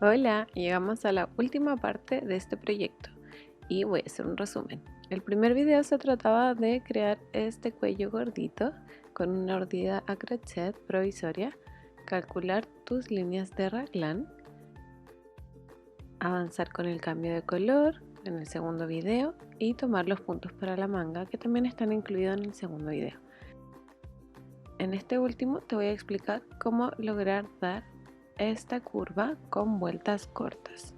Hola, llegamos a la última parte de este proyecto y voy a hacer un resumen. El primer video se trataba de crear este cuello gordito con una urdida a crochet provisoria, calcular tus líneas de raglan, avanzar con el cambio de color en el segundo video y tomar los puntos para la manga que también están incluidos en el segundo video. En este último te voy a explicar cómo lograr dar esta curva con vueltas cortas.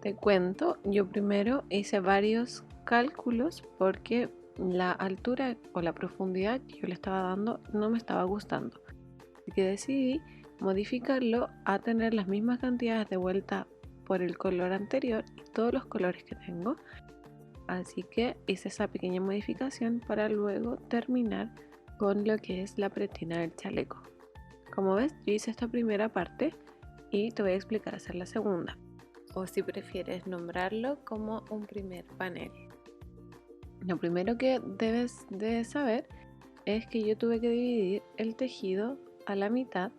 Te cuento, yo primero hice varios cálculos porque la altura o la profundidad que yo le estaba dando no me estaba gustando. Así que decidí modificarlo a tener las mismas cantidades de vuelta por el color anterior y todos los colores que tengo. Así que hice esa pequeña modificación para luego terminar con lo que es la pretina del chaleco. Como ves, yo hice esta primera parte y te voy a explicar hacer la segunda, o si prefieres nombrarlo como un primer panel. Lo primero que debes de saber es que yo tuve que dividir el tejido a la mitad,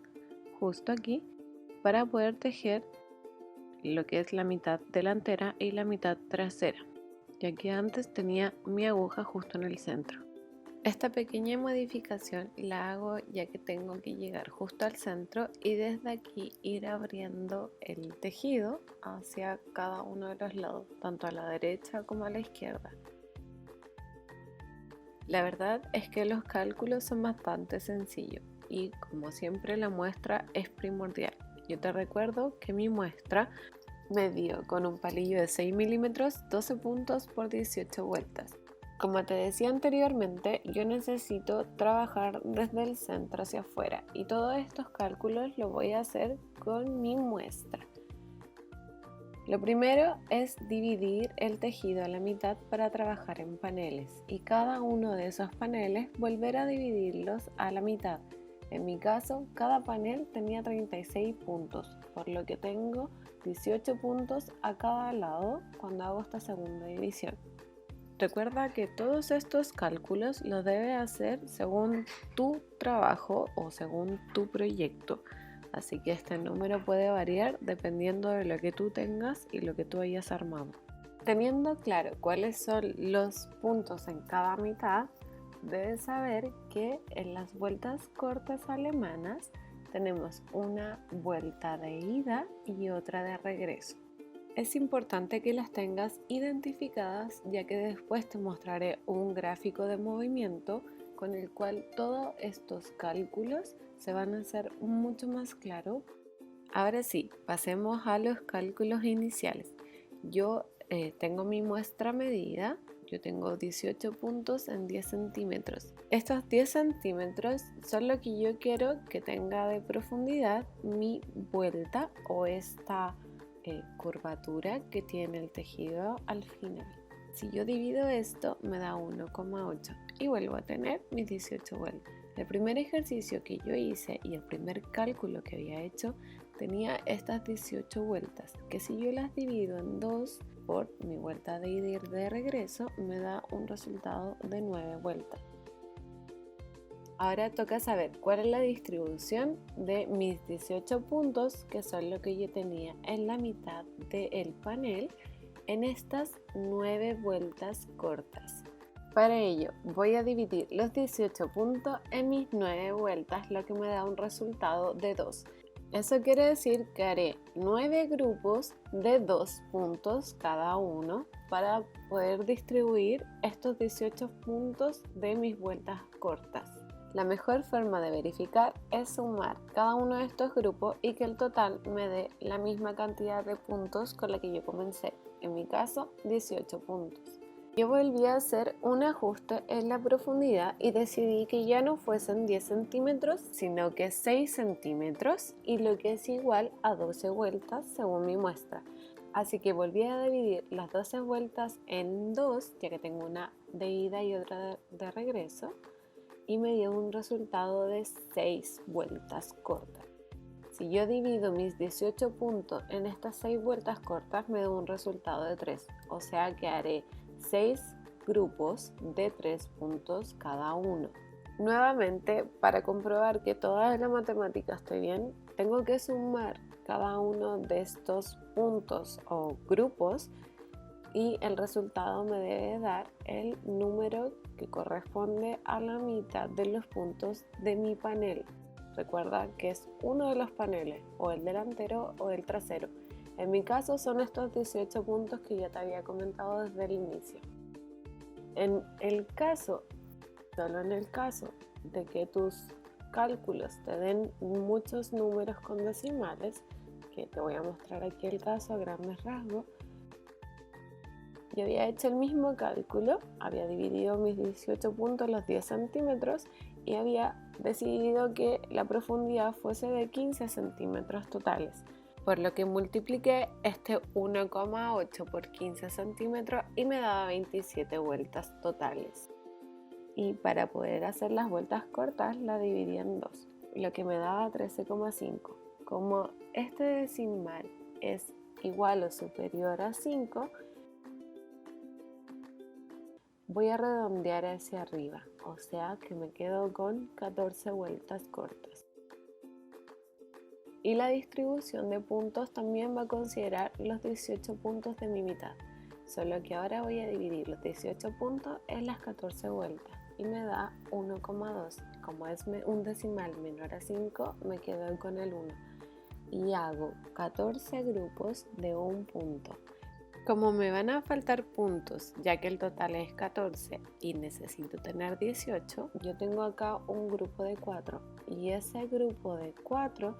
justo aquí, para poder tejer lo que es la mitad delantera y la mitad trasera, ya que antes tenía mi aguja justo en el centro. Esta pequeña modificación la hago ya que tengo que llegar justo al centro y desde aquí ir abriendo el tejido hacia cada uno de los lados, tanto a la derecha como a la izquierda. La verdad es que los cálculos son bastante sencillos y como siempre la muestra es primordial. Yo te recuerdo que mi muestra me dio con un palillo de 6 milímetros 12 puntos por 18 vueltas. Como te decía anteriormente, yo necesito trabajar desde el centro hacia afuera y todos estos cálculos los voy a hacer con mi muestra. Lo primero es dividir el tejido a la mitad para trabajar en paneles y cada uno de esos paneles volver a dividirlos a la mitad. En mi caso, cada panel tenía 36 puntos, por lo que tengo 18 puntos a cada lado cuando hago esta segunda división. Recuerda que todos estos cálculos los debes hacer según tu trabajo o según tu proyecto. Así que este número puede variar dependiendo de lo que tú tengas y lo que tú hayas armado. Teniendo claro cuáles son los puntos en cada mitad, debes saber que en las vueltas cortas alemanas tenemos una vuelta de ida y otra de regreso. Es importante que las tengas identificadas, ya que después te mostraré un gráfico de movimiento con el cual todos estos cálculos se van a hacer mucho más claros. Ahora sí, pasemos a los cálculos iniciales. Yo tengo mi muestra medida, yo tengo 18 puntos en 10 centímetros. Estos 10 centímetros son lo que yo quiero que tenga de profundidad mi vuelta o esta curvatura que tiene el tejido al final. Si yo divido esto me da 1,8 y vuelvo a tener mis 18 vueltas. El primer ejercicio que yo hice y el primer cálculo que había hecho tenía estas 18 vueltas, que si yo las divido en 2 por mi vuelta de ida y de regreso me da un resultado de 9 vueltas. Ahora toca saber cuál es la distribución de mis 18 puntos, que son lo que yo tenía en la mitad del panel, en estas 9 vueltas cortas. Para ello voy a dividir los 18 puntos en mis 9 vueltas, lo que me da un resultado de 2. Eso quiere decir que haré 9 grupos de 2 puntos cada uno para poder distribuir estos 18 puntos de mis vueltas cortas. La mejor forma de verificar es sumar cada uno de estos grupos y que el total me dé la misma cantidad de puntos con la que yo comencé, en mi caso 18 puntos. Yo volví a hacer un ajuste en la profundidad y decidí que ya no fuesen 10 centímetros, sino que 6 centímetros y lo que es igual a 12 vueltas según mi muestra. Así que volví a dividir las 12 vueltas en 2, ya que tengo una de ida y otra de regreso, y me dio un resultado de 6 vueltas cortas. Si yo divido mis 18 puntos en estas 6 vueltas cortas me da un resultado de 3, o sea que haré 6 grupos de 3 puntos cada uno. Nuevamente, para comprobar que toda la matemática esté bien, tengo que sumar cada uno de estos puntos o grupos y el resultado me debe dar el número que corresponde a la mitad de los puntos de mi panel. Recuerda que es uno de los paneles, o el delantero o el trasero. En mi caso son estos 18 puntos que ya te había comentado desde el inicio. Solo en el caso de que tus cálculos te den muchos números con decimales, que te voy a mostrar aquí el caso a grandes rasgos, yo había hecho el mismo cálculo, había dividido mis 18 puntos los 10 centímetros y había decidido que la profundidad fuese de 15 centímetros totales, por lo que multipliqué este 1,8 por 15 centímetros y me daba 27 vueltas totales. Y para poder hacer las vueltas cortas la dividí en 2, lo que me daba 13,5. Como este decimal es igual o superior a 5, voy a redondear hacia arriba, o sea que me quedo con 14 vueltas cortas. Y la distribución de puntos también va a considerar los 18 puntos de mi mitad, solo que ahora voy a dividir los 18 puntos en las 14 vueltas y me da 1,2. Como es un decimal menor a 5, me quedo con el 1 y hago 14 grupos de un punto. Como me van a faltar puntos, ya que el total es 14 y necesito tener 18, yo tengo acá un grupo de 4 y ese grupo de 4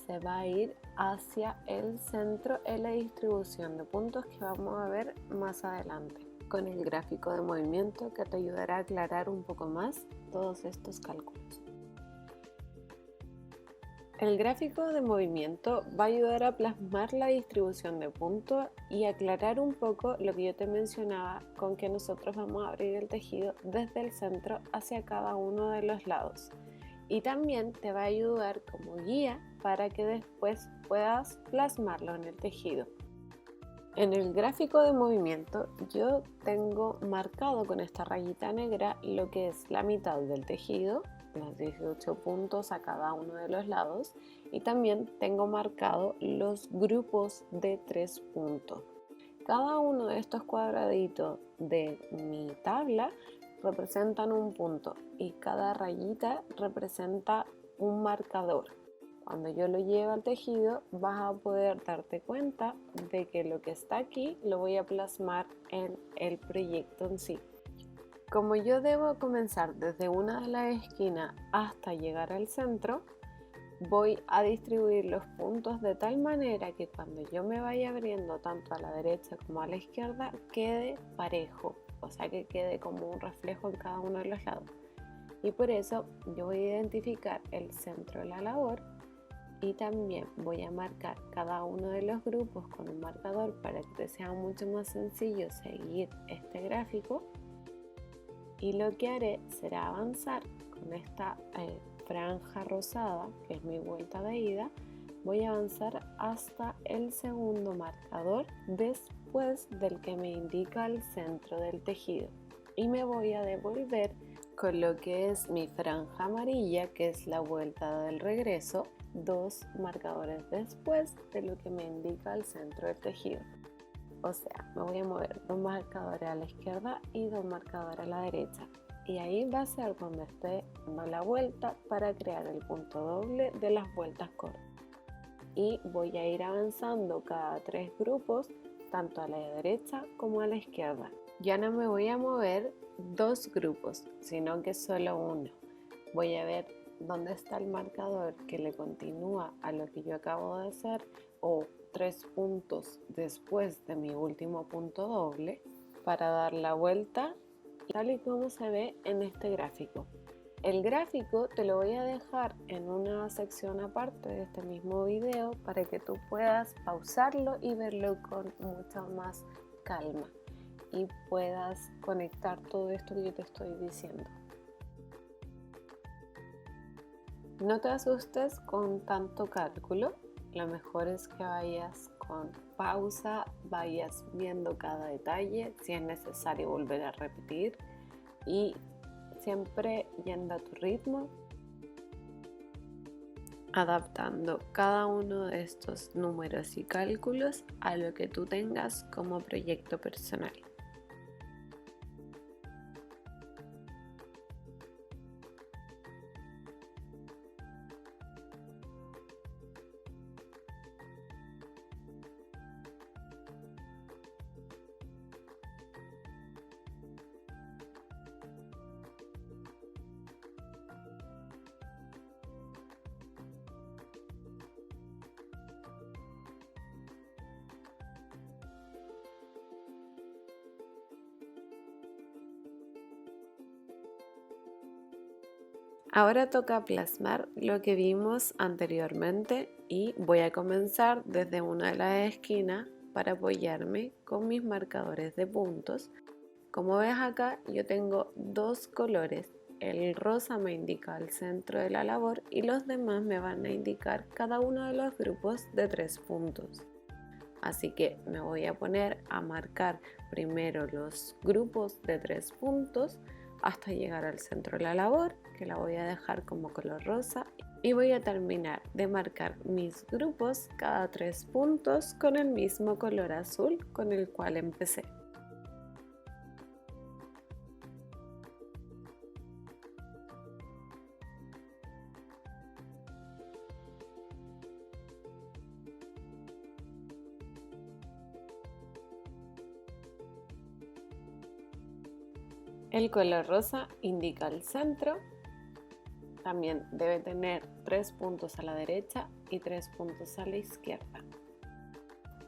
se va a ir hacia el centro en la distribución de puntos que vamos a ver más adelante, con el gráfico de movimiento que te ayudará a aclarar un poco más todos estos cálculos. El gráfico de movimiento va a ayudar a plasmar la distribución de puntos y aclarar un poco lo que yo te mencionaba con que nosotros vamos a abrir el tejido desde el centro hacia cada uno de los lados. Y también te va a ayudar como guía para que después puedas plasmarlo en el tejido. En el gráfico de movimiento yo tengo marcado con esta rayita negra lo que es la mitad del tejido, los 18 puntos a cada uno de los lados, y también tengo marcado los grupos de 3 puntos. Cada uno de estos cuadraditos de mi tabla representan un punto y cada rayita representa un marcador. Cuando yo lo llevo al tejido vas a poder darte cuenta de que lo que está aquí lo voy a plasmar en el proyecto en sí. Como yo debo comenzar desde una de las esquinas hasta llegar al centro, voy a distribuir los puntos de tal manera que cuando yo me vaya abriendo tanto a la derecha como a la izquierda quede parejo, o sea que quede como un reflejo en cada uno de los lados. Y por eso yo voy a identificar el centro de la labor y también voy a marcar cada uno de los grupos con un marcador para que te sea mucho más sencillo seguir este gráfico. Y lo que haré será avanzar con esta franja rosada, que es mi vuelta de ida. Voy a avanzar hasta el segundo marcador después del que me indica el centro del tejido y me voy a devolver con lo que es mi franja amarilla, que es la vuelta del regreso, 2 marcadores después de lo que me indica el centro del tejido. O sea, me voy a mover 2 marcadores a la izquierda y 2 marcadores a la derecha. Y ahí va a ser donde esté dando la vuelta para crear el punto doble de las vueltas cortas. Y voy a ir avanzando cada 3 grupos, tanto a la derecha como a la izquierda. Ya no me voy a mover 2 grupos, sino que solo uno. Voy a ver dónde está el marcador que le continúa a lo que yo acabo de hacer o 3 puntos después de mi último punto doble para dar la vuelta tal y como se ve en este gráfico. El gráfico te lo voy a dejar en una sección aparte de este mismo video para que tú puedas pausarlo y verlo con mucha más calma y puedas conectar todo esto que yo te estoy diciendo. No te asustes con tanto cálculo, lo mejor es que vayas con pausa, vayas viendo cada detalle, si es necesario volver a repetir y siempre yendo a tu ritmo. adaptando cada uno de estos números y cálculos a lo que tú tengas como proyecto personal. Ahora toca plasmar lo que vimos anteriormente y voy a comenzar desde una de las esquinas para apoyarme con mis marcadores de puntos. Como ves acá, yo tengo dos colores. El rosa me indica el centro de la labor y los demás me van a indicar cada uno de los grupos de 3 puntos. Así que me voy a poner a marcar primero los grupos de 3 puntos hasta llegar al centro de la labor, que la voy a dejar como color rosa, y voy a terminar de marcar mis grupos cada 3 puntos con el mismo color azul con el cual empecé. El color rosa indica el centro, también debe tener 3 puntos a la derecha y 3 puntos a la izquierda.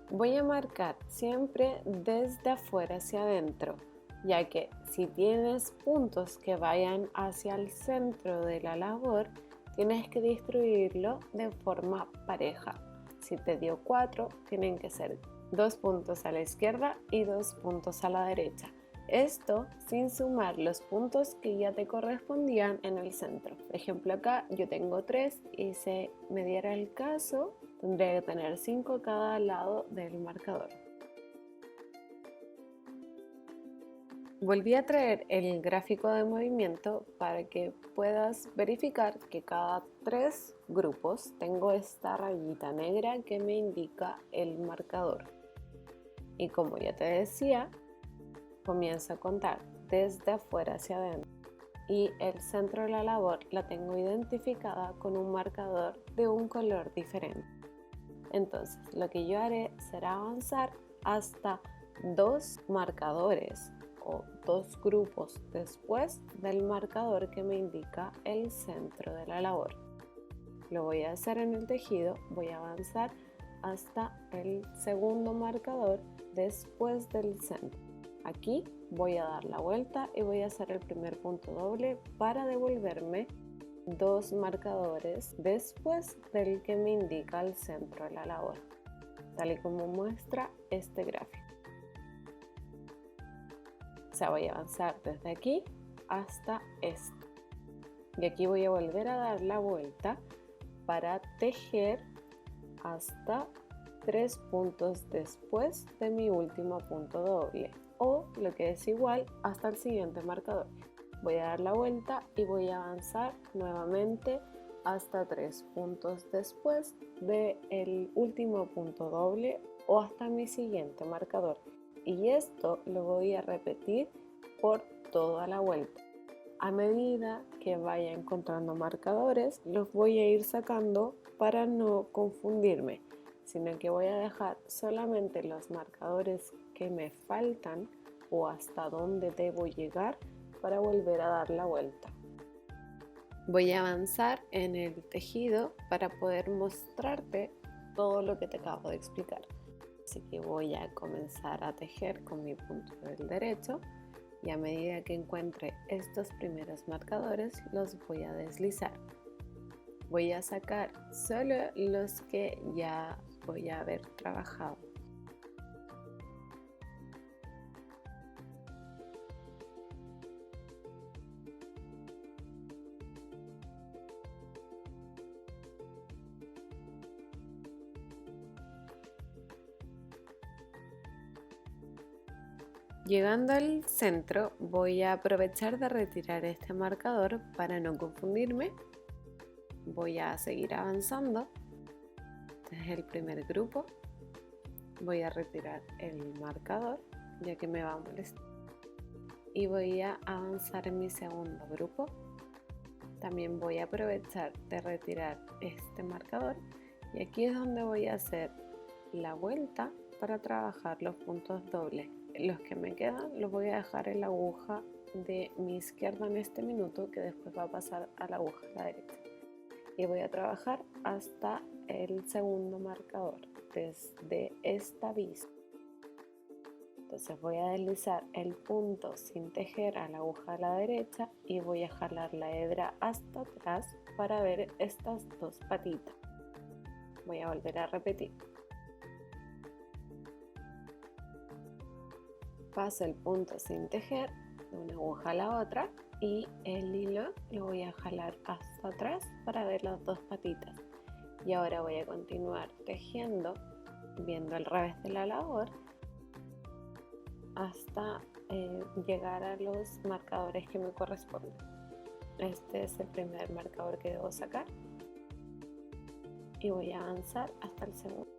Voy a marcar siempre desde afuera hacia adentro, ya que si tienes puntos que vayan hacia el centro de la labor, tienes que distribuirlo de forma pareja. Si te dio 4, tienen que ser 2 puntos a la izquierda y 2 puntos a la derecha. Esto sin sumar los puntos que ya te correspondían en el centro. Por ejemplo, acá yo tengo 3 y si me diera el caso, tendría que tener 5 a cada lado del marcador. Volví a traer el gráfico de movimiento para que puedas verificar que cada 3 grupos tengo esta rayita negra que me indica el marcador. Y como ya te decía, comienzo a contar desde afuera hacia adentro y el centro de la labor la tengo identificada con un marcador de un color diferente. Entonces lo que yo haré será avanzar hasta 2 marcadores o 2 grupos después del marcador que me indica el centro de la labor. Lo voy a hacer en el tejido, voy a avanzar hasta el segundo marcador después del centro. Aquí voy a dar la vuelta y voy a hacer el primer punto doble para devolverme 2 marcadores después del que me indica el centro de la labor, tal y como muestra este gráfico. O sea, voy a avanzar desde aquí hasta este. Y aquí voy a volver a dar la vuelta para tejer hasta 3 puntos después de mi último punto doble, o lo que es igual hasta el siguiente marcador. Voy a dar la vuelta y voy a avanzar nuevamente hasta 3 puntos después del último punto doble o hasta mi siguiente marcador. Y esto lo voy a repetir por toda la vuelta. A medida que vaya encontrando marcadores, los voy a ir sacando para no confundirme, sino que voy a dejar solamente los marcadores que me faltan o hasta dónde debo llegar para volver a dar la vuelta. Voy a avanzar en el tejido para poder mostrarte todo lo que te acabo de explicar. Así que voy a comenzar a tejer con mi punto del derecho y a medida que encuentre estos primeros marcadores los voy a deslizar. Voy a sacar solo los que ya voy a haber trabajado. Llegando al centro voy a aprovechar de retirar este marcador para no confundirme. voy a seguir avanzando. Este es el primer grupo. Voy a retirar el marcador ya que me va a molestar. Y voy a avanzar en mi segundo grupo. También voy a aprovechar de retirar este marcador. Y aquí es donde voy a hacer la vuelta para trabajar los puntos dobles. Los que me quedan los voy a dejar en la aguja de mi izquierda en este minuto, que después va a pasar a la aguja a la derecha. Y voy a trabajar hasta el segundo marcador, desde esta vista. Entonces voy a deslizar el punto sin tejer a la aguja a la derecha y voy a jalar la hebra hasta atrás para ver estas dos patitas. Voy a volver a repetir. Paso el punto sin tejer de una aguja a la otra y el hilo lo voy a jalar hasta atrás para ver las dos patitas. Y ahora voy a continuar tejiendo viendo el revés de la labor hasta llegar a los marcadores que me corresponden. Este es el primer marcador que debo sacar y voy a avanzar hasta el segundo.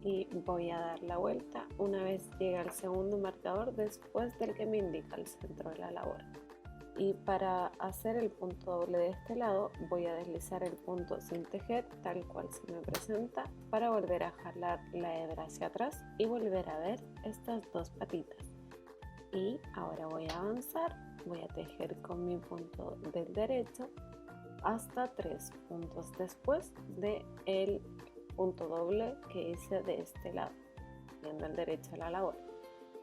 Y voy a dar la vuelta una vez llegue al segundo marcador después del que me indica el centro de la labor. Y para hacer el punto doble de este lado voy a deslizar el punto sin tejer tal cual se me presenta para volver a jalar la hebra hacia atrás y volver a ver estas dos patitas. Y ahora voy a avanzar, voy a tejer con mi punto del derecho hasta 3 puntos después del punto doble que hice de este lado, viendo el derecho de la labor.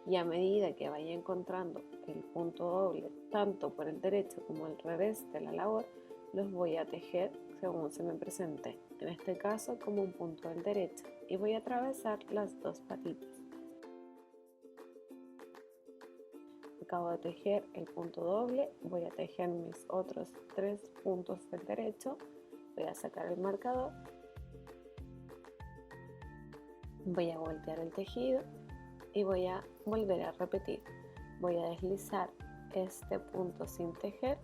Y a medida que vaya encontrando el punto doble tanto por el derecho como el revés de la labor, los voy a tejer según se me presente, en este caso como un punto del derecho, y voy a atravesar las dos patitas. Acabo de tejer el punto doble, voy a tejer mis otros 3 puntos del derecho, voy a sacar el marcador, voy a voltear el tejido y voy a volver a repetir. Voy a deslizar este punto sin tejer,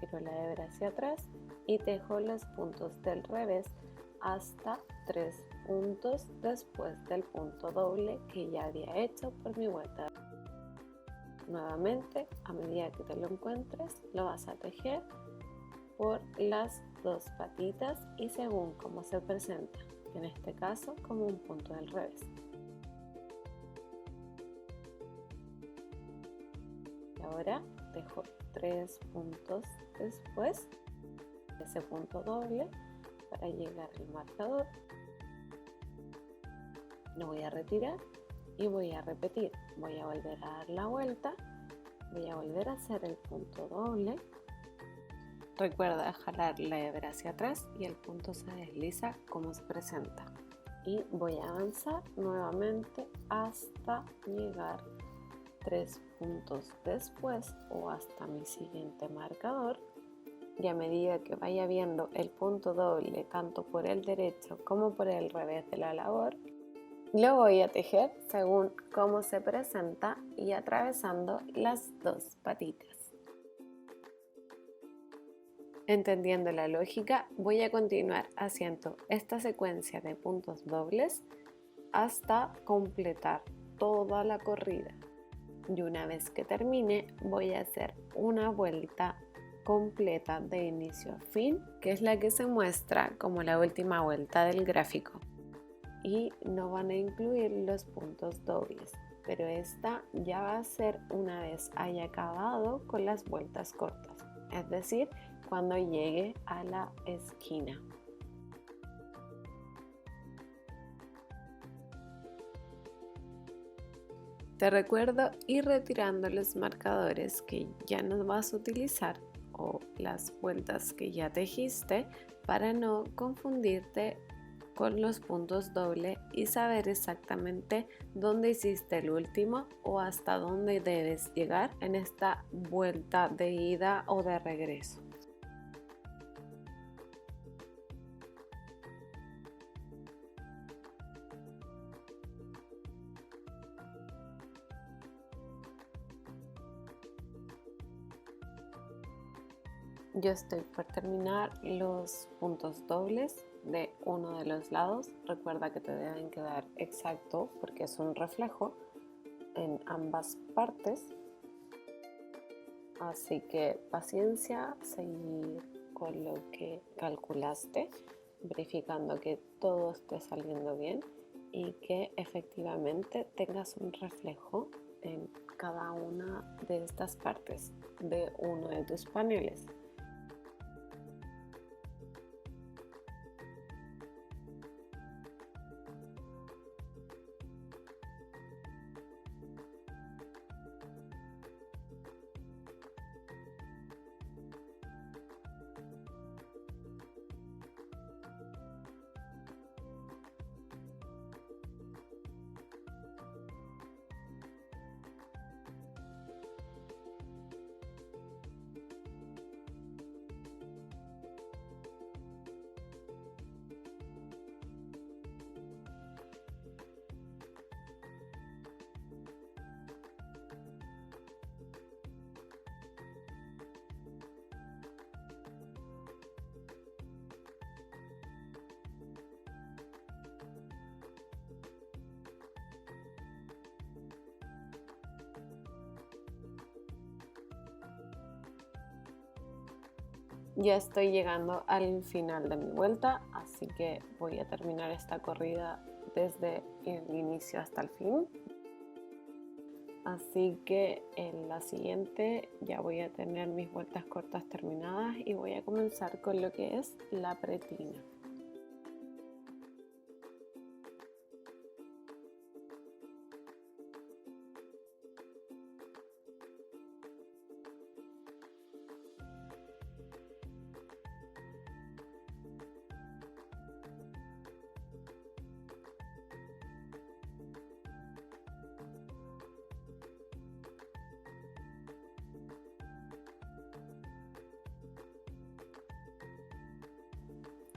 tiro la hebra hacia atrás y tejo los puntos del revés hasta 3 puntos después del punto doble que ya había hecho por mi vuelta. Nuevamente, a medida que te lo encuentres, lo vas a tejer por las dos patitas y según cómo se presenta, en este caso como un punto del revés. Y ahora dejo 3 puntos después de ese punto doble para llegar al marcador. Lo voy a retirar y voy a repetir. Voy a volver a dar la vuelta, voy a volver a hacer el punto doble. Recuerda jalar la hebra hacia atrás y el punto se desliza como se presenta. Y voy a avanzar nuevamente hasta llegar 3 puntos después o hasta mi siguiente marcador. Y a medida que vaya viendo el punto doble tanto por el derecho como por el revés de la labor, lo voy a tejer según cómo se presenta y atravesando las dos patitas. Entendiendo la lógica, voy a continuar haciendo esta secuencia de puntos dobles hasta completar toda la corrida. Y una vez que termine, voy a hacer una vuelta completa de inicio a fin, que es la que se muestra como la última vuelta del gráfico. Y no van a incluir los puntos dobles, pero esta ya va a ser una vez haya acabado con las vueltas cortas, es decir, cuando llegue a la esquina. Te recuerdo ir retirando los marcadores que ya no vas a utilizar o las vueltas que ya tejiste para no confundirte con los puntos doble y saber exactamente dónde hiciste el último o hasta dónde debes llegar en esta vuelta de ida o de regreso. Yo estoy por terminar los puntos dobles de uno de los lados. Recuerda que te deben quedar exacto porque es un reflejo en ambas partes. Así que paciencia, seguir con lo que calculaste, verificando que todo esté saliendo bien y que efectivamente tengas un reflejo en cada una de estas partes de uno de tus paneles. Ya estoy llegando al final de mi vuelta, así que voy a terminar esta corrida desde el inicio hasta el fin. Así que en la siguiente ya voy a tener mis vueltas cortas terminadas y voy a comenzar con lo que es la pretina.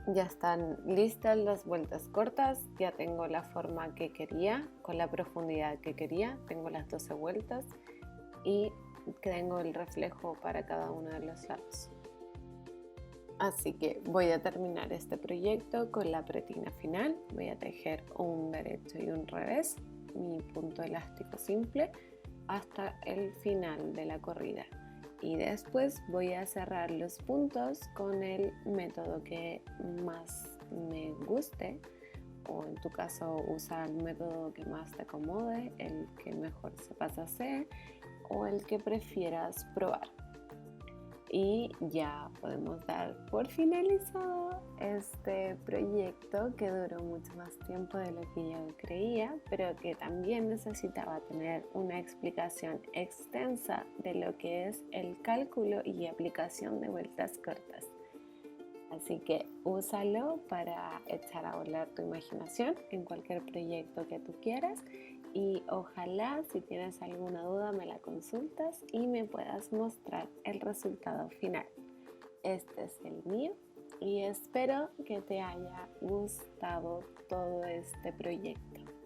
Ya están listas las vueltas cortas, ya tengo la forma que quería, con la profundidad que quería, tengo las 12 vueltas y tengo el reflejo para cada uno de los lados. Así que voy a terminar este proyecto con la pretina final, voy a tejer un derecho y un revés, mi punto elástico simple, hasta el final de la corrida. Y después voy a cerrar los puntos con el método que más me guste, o en tu caso usa el método que más te acomode, el que mejor sepas hacer o el que prefieras probar. Y ya podemos dar por finalizado este proyecto que duró mucho más tiempo de lo que yo creía, pero que también necesitaba tener una explicación extensa de lo que es el cálculo y aplicación de vueltas cortas. Así que úsalo para echar a volar tu imaginación en cualquier proyecto que tú quieras y ojalá si tienes alguna duda me la consultas y me puedas mostrar el resultado final. Este es el mío y espero que te haya gustado todo este proyecto.